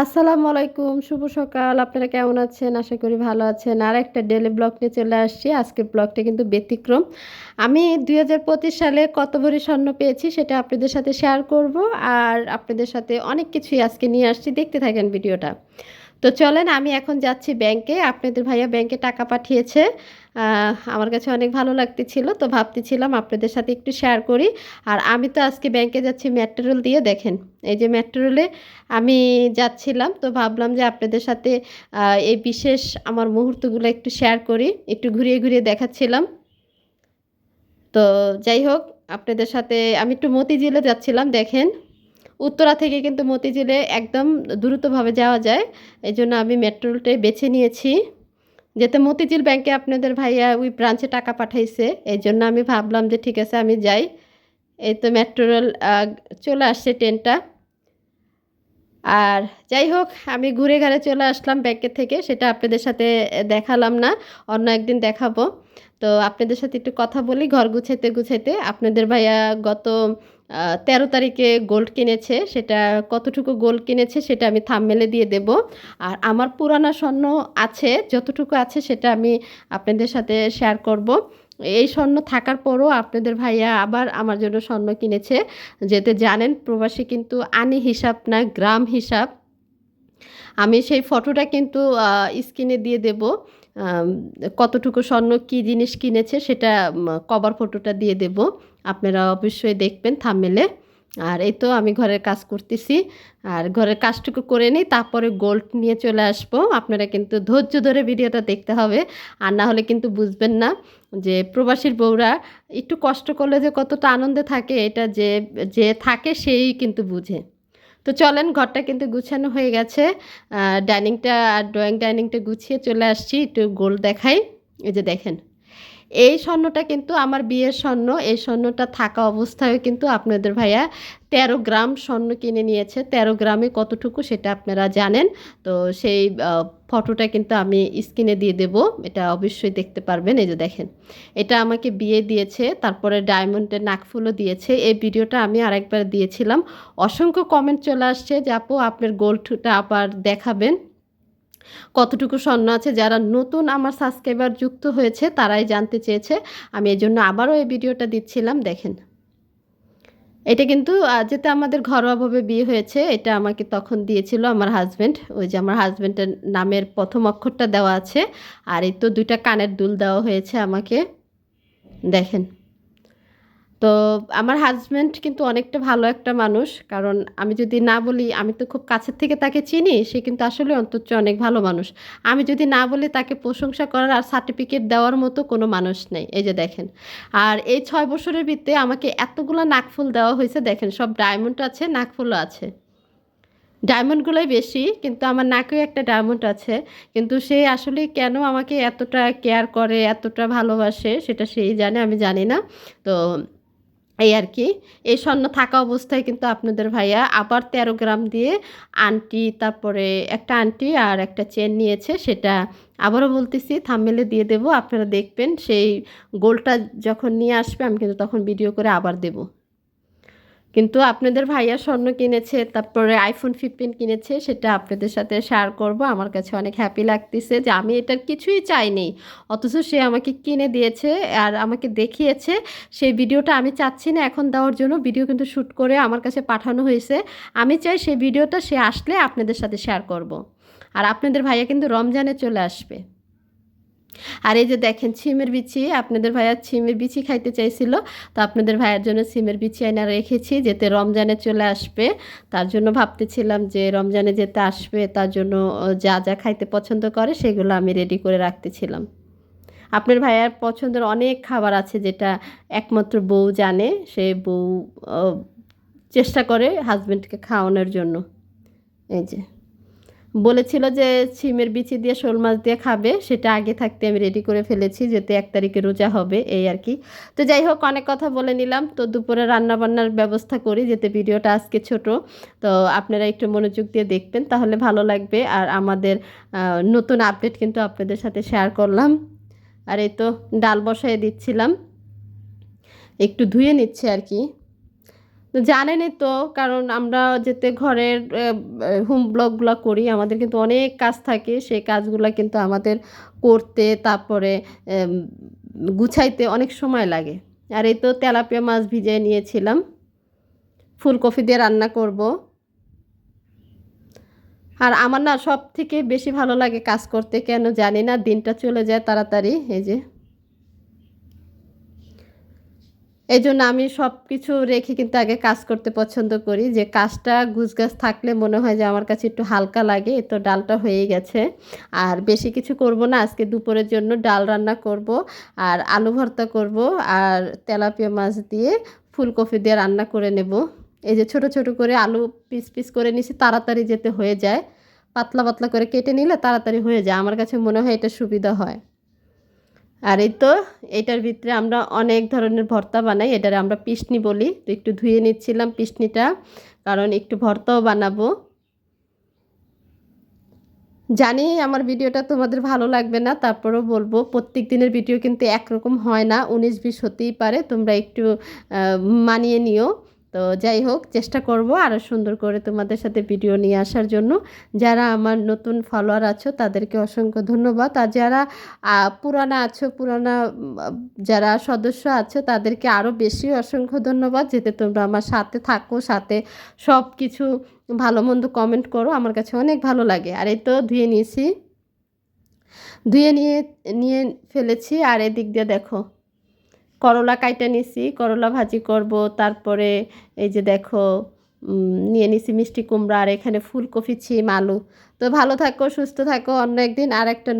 আসসালামু আলাইকুম, শুভ সকাল। আপনারা কেমন আছেন? আশা করি ভালো আছেন। আর একটা ডেইলি ব্লগ নিয়ে চলে আসছি। আজকের ব্লগটা কিন্তু ব্যতিক্রম। আমি ২০২৫ সালে কত ভরি স্বর্ণ পেয়েছি সেটা আপনাদের সাথে শেয়ার করব। আর আপনাদের সাথে অনেক কিছুই আজকে নিয়ে আসছি। দেখতে থাকেন ভিডিওটা। তো চলেন আমি এখন যাচ্ছি ব্যাংকে। আপনাদের ভাইয়া ব্যাংকে টাকা পাঠিয়েছে। আমার কাছে অনেক ভালো লাগতেছিল। তো ভাবতেছিলাম আপনাদের সাথে একটু শেয়ার করি। আর আমি তো আজকে ব্যাংকে যাচ্ছি মেট্রো রেল দিয়ে। দেখেন, এই যে মেট্রো রেলে আমি যাচ্ছিলাম। তো ভাবলাম যে আপনাদের সাথে এই বিশেষ আমার মুহূর্তগুলো একটু শেয়ার করি। একটু ঘুরিয়ে ঘুরিয়ে দেখাচ্ছিলাম। তো যাই হোক, আপনাদের সাথে আমি একটু মতিঝিলে যাচ্ছিলাম। দেখেন, উত্তরা থেকে কিন্তু মতিঝিলে একদম দ্রুতভাবে যাওয়া যায়। এই জন্য আমি মেট্রো রেলটাই বেছে নিয়েছি। যেতে মতিঝিল ব্যাংকে আপনাদের ভাইয়া ওই ব্রাঞ্চে টাকা পাঠাইছে। এই জন্য আমি ভাবলাম যে ঠিক আছে আমি যাই। এই তো মেট্রো রেল চলে আসছে ট্রেনটা। আর যাই হোক, আমি ঘুরে ঘাড়ে চলে আসলাম ব্যাংকের থেকে। সেটা আপনাদের সাথে দেখালাম না, অন্য একদিন দেখাবো। তো আপনাদের সাথে একটু কথা বলি ঘর গুছাইতে গুছাইতে। আপনাদের ভাইয়া গত ১৩ তারিখে গোল্ড কিনেছে। সেটা কতটুকু গোল্ড কিনেছে সেটা আমি থাম্বনেলে দিয়ে দেব। আর আমার পুরানা স্বর্ণ আছে, যতটুকু আছে সেটা আমি আপনাদের সাথে শেয়ার করব। এই স্বর্ণ থাকার পরও আপনাদের ভাইয়া আবার আমার জন্য স্বর্ণ কিনেছে। যেতে জানেন প্রবাসী কিন্তু আনি হিসাব না, গ্রাম হিসাব। আমি সেই ফটোটা কিন্তু স্ক্রিনে দিয়ে দেব। আম কতটুকু স্বর্ণ কী জিনিস কিনেছে সেটা কভার ফটোটা দিয়ে দেব। আপনারা অবশ্যই দেখবেন থাম্বনেলে। আর এই তো আমি ঘরের কাজ করতেছি। আর ঘরের কাজটুকু করে নিই, তারপরে গোল্ড নিয়ে চলে আসবো। আপনারা কিন্তু ধৈর্য ধরে ভিডিওটা দেখতে হবে। আর না হলে কিন্তু বুঝবেন না যে প্রবাসীর বউরা একটু কষ্ট করলে যে কতটা আনন্দে থাকে, এটা যে যে থাকে সেই কিন্তু বুঝে। তো চলেন, ঘরটা কিন্তু গুছানো হয়ে গেছে। ডাইনিংটা আর ড্রয়িং ডাইনিংটা গুছিয়ে চলে আসছি। একটু গোল্ড দেখাই। এই যে দেখেন, এই স্বর্ণটা কিন্তু আমার বিয়ের স্বর্ণ। এই স্বর্ণটা থাকা অবস্থায়ও কিন্তু আপনাদের ভাইয়া ১৩ গ্রাম স্বর্ণ কিনে নিয়েছে। ১৩ গ্রামে কতটুকু সেটা আপনারা জানেন। তো সেই ফটোটা কিন্তু আমি স্ক্রিনে দিয়ে দেব। এটা অবশ্যই দেখতে পারবেন। এই যে দেখেন, এটা আমাকে বিয়ে দিয়েছে। তারপরে ডায়মন্ডের নাকফুলও দিয়েছে। এই ভিডিওটা আমি আরেকবার দিয়েছিলাম। অসংখ্য কমেন্ট চলে আসছে যে আপু আপনার গোল্ডটা আবার দেখাবেন, কতটুকু স্বর্ণ আছে। যারা নতুন আমার সাবস্ক্রাইবার যুক্ত হয়েছে তারাই জানতে চেয়েছে। আমি এজন্য আবারও এই ভিডিওটা দিচ্ছিলাম। দেখেন, এটা কিন্তু যেটা আমাদের ঘরোয়াভাবে বিয়ে হয়েছে, এটা আমাকে তখন দিয়েছিল আমার হাসব্যান্ড। ওই যে আমার হাসব্যান্ডের নামের ১ম অক্ষরটা দেওয়া আছে। আর এই তো ২ টা কানের দুল দেওয়া হয়েছে আমাকে। দেখেন, তো আমার হাসব্যান্ড কিন্তু অনেকটা ভালো একটা মানুষ। কারণ আমি যদি না বলি, আমি তো খুব কাছের থেকে তাকে চিনি। সে কিন্তু আসলে অন্তত অনেক ভালো মানুষ। আমি যদি না বলি, তাকে প্রশংসা করার আর সার্টিফিকেট দেওয়ার মতো কোনো মানুষ নেই। এই যে দেখেন। আর এই ৬ বছরের ভিতরে আমাকে এতগুলা নাকফুল দেওয়া হয়েছে। দেখেন, সব ডায়মন্ড আছে, নাকফুলও আছে। ডায়মন্ডগুলোই বেশি, কিন্তু আমার নাকেও একটা ডায়মন্ড আছে। কিন্তু সে আসলে কেন আমাকে এতটা কেয়ার করে, এতটা ভালোবাসে সেটা সেই জানে, আমি জানি না। তো এই আর কি। এই স্বর্ণ থাকা অবস্থায় কিন্তু আপনাদের ভাইয়া আবার ১৩ গ্রাম দিয়ে আংটি, তারপরে একটা আংটি আর একটা চেন নিয়েছে। সেটা আবারও বলতেছি থাম্বনেলে দিয়ে দেব। আপনারা দেখবেন। সেই গোল্ডটা যখন নিয়ে আসবে আমি কিন্তু তখন ভিডিও করে আবার দেব। কিন্তু আপনাদের ভাইয়া স্বর্ণ কিনেছে, তারপরে iPhone 15 কিনেছে, সেটা আপনাদের সাথে শেয়ার করব। আমার কাছে অনেক হ্যাপি লাগতেছে যে আমি এটার কিছুই চাইনি। অথচ সে আমাকে কিনে দিয়েছে আর আমাকে দেখিয়েছে। সেই ভিডিওটা আমি চাচ্ছি না এখন দেওয়ার জন্য। ভিডিও কিন্তু শ্যুট করে আমার কাছে পাঠানো হয়েছে। আমি চাই সেই ভিডিওটা সে আসলে আপনাদের সাথে শেয়ার করব। আর আপনাদের ভাইয়া কিন্তু রমজানে চলে আসবে। আর এই যে দেখেন, শিমের বিচি, আপনাদের ভাইয়া শিমের বিচি খাইতে চাইছিল। তো আপনাদের ভাইয়ার জন্য শিমের বিচি আইনা রেখেছি, যেতে রমজানে চলে আসবে। তার জন্য ভাবতেছিলাম যে রমজানে যেতে আসবে, তার জন্য যা যা খাইতে পছন্দ করে সেগুলো আমি রেডি করে রাখতেছিলাম। আপনার ভাইয়ার পছন্দের অনেক খাবার আছে যেটা একমাত্র বউ জানে। সে বউ আহ, চেষ্টা করে হাজবেন্ডকে খাওয়ানোর জন্য। এই যে বলেছিল যে শিমের বিচি দিয়ে শোল মাছ দিয়ে খাবে, সেটা আগে থাকতে আমি রেডি করে ফেলেছি, যেতে ১ তারিখে রোজা হবে, এই আর কি। তো যাই হোক, অনেক কথা বলে নিলাম। তো দুপুরে রান্নাবান্নার ব্যবস্থা করি, যেতে ভিডিওটা আজকে ছোট। তো আপনারা একটু মনোযোগ দিয়ে দেখবেন, তাহলে ভালো লাগবে। আর আমাদের নতুন আপডেট কিন্তু আপনাদের সাথে শেয়ার করলাম। আর এই তো ডাল বসায় দিচ্ছিলাম, একটু ধুয়ে নিচ্ছে আর কি। তো জানেনই তো, কারণ আমরা যেতে ঘরের হোম ব্লগগুলো করি, আমাদের কিন্তু অনেক কাজ থাকে, সেই কাজগুলো কিন্তু আমাদের করতে, তারপরে গুছাইতে অনেক সময় লাগে। আর এই তো তেলাপিয়া মাছ ভিজিয়ে নিয়েছিলাম, ফুলকপি দিয়ে রান্না করব। আর আমার না সব থেকে বেশি ভালো লাগে কাজ করতে, কেন জানি না, দিনটা চলে যায় তাড়াতাড়ি। এই জন্য আমি সব কিছু রেখে কিন্তু আগে কাজ করতে পছন্দ করি, যে কাজটা গুছগাছ থাকলে মনে হয় যে আমার কাছে একটু হালকা লাগে। এই তো ডালটা হয়ে গেছে, আর বেশি কিছু করব না, আজকে দুপুরের জন্য ডাল রান্না করব, আর আলু ভর্তা করব, আর তেলাপিয়া মাছ দিয়ে ফুলকপি দিয়ে রান্না করে নেব। এই যে ছোট ছোট করে আলু পিস পিস করে নিছি, তাড়াতাড়ি যেতে হয়ে যায়, পাতলা পাতলা করে কেটে নিলে তাড়াতাড়ি হয়ে যায়, আমার কাছে মনে হয় এটা সুবিধা হয়। আর এই তো এটার ভিতরে আমরা অনেক ধরনের ভর্তা বানাই, এটারে আমরা পিসনি বলি। তো একটু ধুয়ে নিচ্ছিলাম পিসনিটা, কারণ একটু ভর্তাও বানাবো। জানি আমার ভিডিওটা তোমাদের ভালো লাগবে না, তারপরেও বলবো, প্রত্যেক দিনের ভিডিও কিন্তু একরকম হয় না, 19-20 হতেই পারে, তোমরা একটু মানিয়ে নিও। তো যাই হোক, চেষ্টা করব আরও সুন্দর করে তোমাদের সাথে ভিডিও নিয়ে আসার জন্য। যারা আমার নতুন ফলোয়ার আছো তাদেরকে অসংখ্য ধন্যবাদ, আর যারা পুরানা আছো, পুরানা যারা সদস্য আছো তাদেরকে আরও বেশি অসংখ্য ধন্যবাদ, যেতে তোমরা আমার সাথে থাকো, সাথে সব কিছু ভালো মন্দ কমেন্ট করো, আমার কাছে অনেক ভালো লাগে। আর এই তো ধুয়ে নিয়েছি, ধুয়ে নিয়ে নিয়ে ফেলেছি। আর এদিক দিয়ে দেখো করলা কাইটা নিছি, করলা ভাজি করব। তারপরে এই যে দেখো নিয়ে নিছি মিষ্টি কুমড়া, আর এখানে ফুলকপি, ছিম, আলু। তো ভালো থাকো, সুস্থ থাকো, অন্য একদিন আর একটা